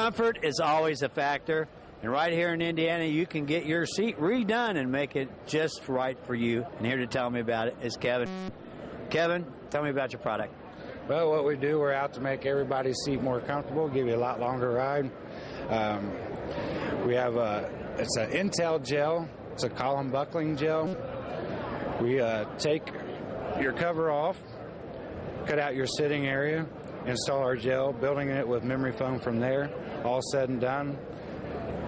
Comfort is always a factor. And right here in Indiana, you can get your seat redone and make it just right for you. And here to tell me about it is Kevin. Kevin, tell me about your product. Well, what we do, we're out to make everybody's seat more comfortable, give you a lot longer ride. We have it's an Intel gel. It's a column buckling gel. We take your cover off, cut out your sitting area, install our gel, building it with memory foam from there. All said and done,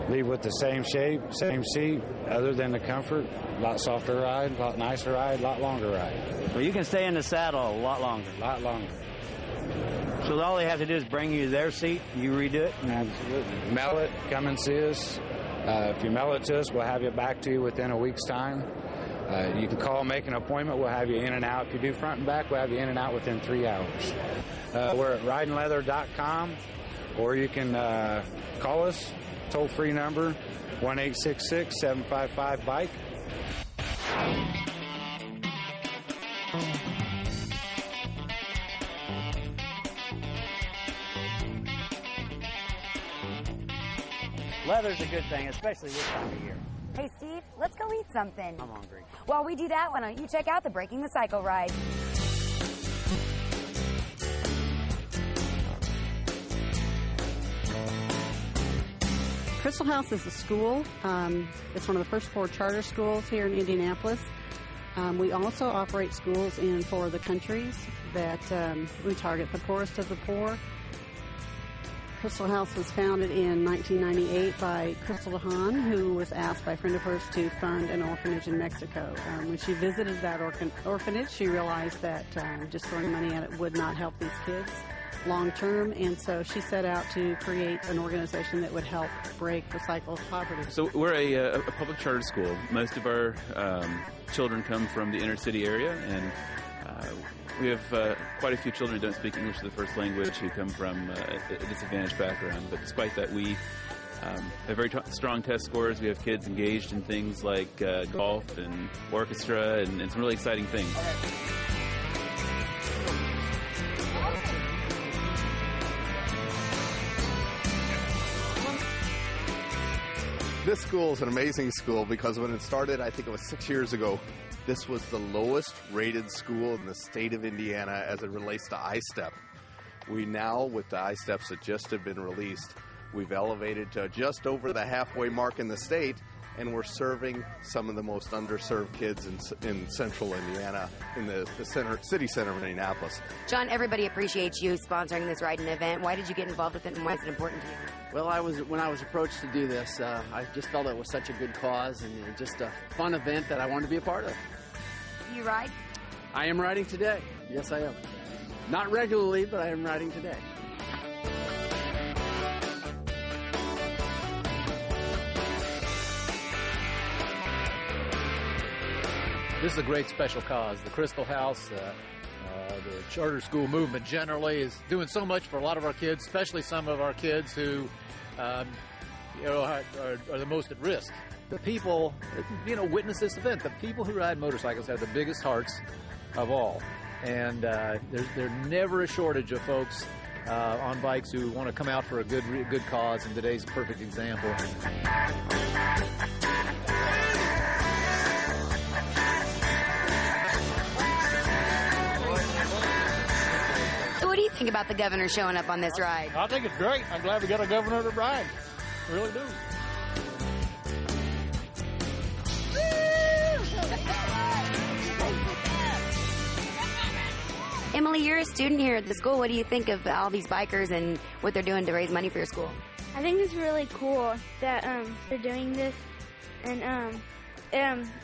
leave with the same shape, same seat, other than the comfort. A lot softer ride, a lot nicer ride, a lot longer ride. Well, you can stay in the saddle a lot longer. A lot longer. So all they have to do is bring you their seat, you redo it? Absolutely. Mail it, come and see us. If you mail it to us, we'll have it back to you within a week's time. You can call, make an appointment. We'll have you in and out. If you do front and back, we'll have you in and out within 3 hours. We're at ridingleather.com, or you can call us, toll-free number, 1-866-755-BIKE. Leather's a good thing, especially this time of year. Hey, Steve, let's go eat something. I'm hungry. While we do that, why don't you check out the Breaking the Cycle ride? Christel House is a school. It's one of the first 4 charter schools here in Indianapolis. We also operate schools in 4 of the countries that we target the poorest of the poor. Christel House was founded in 1998 by Christel DeHaan, who was asked by a friend of hers to fund an orphanage in Mexico. When she visited that orphanage, she realized that just throwing money at it would not help these kids long term, and so she set out to create an organization that would help break the cycle of poverty. So we're a public charter school. Most of our children come from the inner city area, and we have quite a few children who don't speak English as the first language who come from a disadvantaged background. But despite that, we have very strong test scores. We have kids engaged in things like golf and orchestra and some really exciting things. This school is an amazing school because when it started, I think it was 6 years ago, this was the lowest rated school in the state of Indiana as it relates to I-STEP. We now, with the I-STEPs that just have been released, we've elevated to just over the halfway mark in the state, and we're serving some of the most underserved kids in central Indiana, in the city center of Indianapolis. John, everybody appreciates you sponsoring this riding event. Why did you get involved with it, and why is it important to you? Well, when I was approached to do this, I just felt it was such a good cause and just a fun event that I wanted to be a part of. You ride? I am riding today. Yes, I am. Not regularly, but I am riding today. This is a great special cause. The Christel House, the charter school movement generally is doing so much for a lot of our kids, especially some of our kids who are the most at risk. The people, witness this event. The people who ride motorcycles have the biggest hearts of all. And there's never a shortage of folks on bikes who want to come out for a good cause, and today's a perfect example. So what do you think about the governor showing up on this ride? I think it's great. I'm glad we got a governor to ride. I really do. Emily, you're a student here at the school. What do you think of all these bikers and what they're doing to raise money for your school? I think it's really cool that they're doing this, and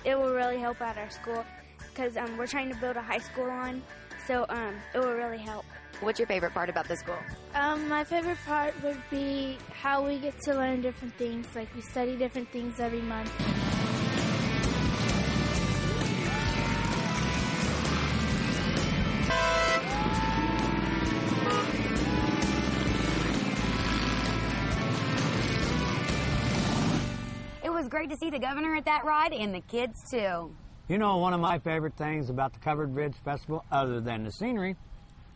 it will really help out our school because we're trying to build a high school on, so it will really help. What's your favorite part about the school? My favorite part would be how we get to learn different things, like we study different things every month. It was great to see the governor at that ride and the kids too. You know, one of my favorite things about the Covered Bridge Festival, other than the scenery,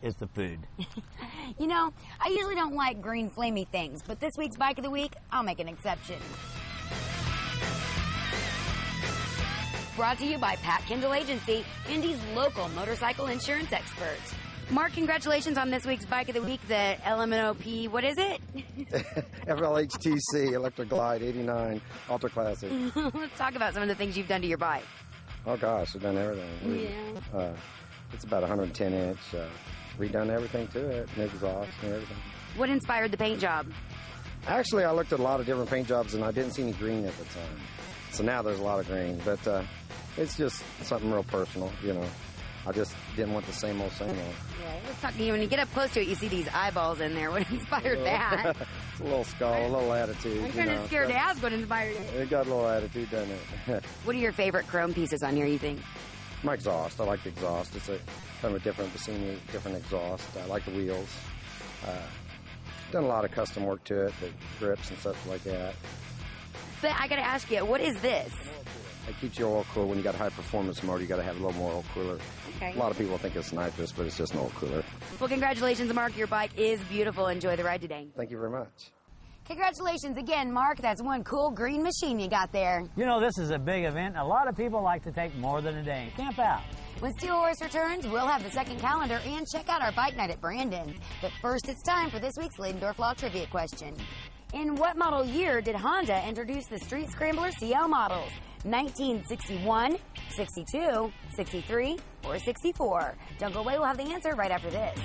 is the food. You know, I usually don't like green flamey things, but this week's Bike of the Week, I'll make an exception. Brought to you by Pat Kendall Agency, Indy's local motorcycle insurance expert. Mark, congratulations on this week's Bike of the Week, the LMNOP, what is it? FLHTC Electric Glide 89 Ultra Classic. Let's talk about some of the things you've done to your bike. Oh gosh, I've done everything. Yeah. It's about 110 inch. Redone everything to it, and exhaust and everything. What inspired the paint job? Actually, I looked at a lot of different paint jobs, and I didn't see any green at the time. So now there's a lot of green, but it's just something real personal, you know. I just didn't want the same old, same old. Yeah, let's talk to you. When you get up close to it, you see these eyeballs in there. What inspired that? It's a little skull, a little attitude. I'm kind of scared to ask what inspired it. It got a little attitude, doesn't it? What are your favorite chrome pieces on here, you think? My exhaust. I like the exhaust. It's a kind of a different Bassini, different exhaust. I like the wheels. Done a lot of custom work to it, the grips and stuff like that. But I got to ask you, what is this? It keeps your oil cool. When you got a high performance motor, you got to have a little more oil cooler. Okay. A lot of people think it's nitrous, but it's just an oil cooler. Well, congratulations, Mark. Your bike is beautiful. Enjoy the ride today. Thank you very much. Congratulations again, Mark. That's one cool green machine you got there. You know, this is a big event. A lot of people like to take more than a day and camp out. When Steel Horse returns, we'll have the second calendar and check out our bike night at Brandon. But first, it's time for this week's Ladendorf Law Trivia question. In what model year did Honda introduce the Street Scrambler CL models? 1961, 62, 63, or 64? Don't go away, we'll have the answer right after this.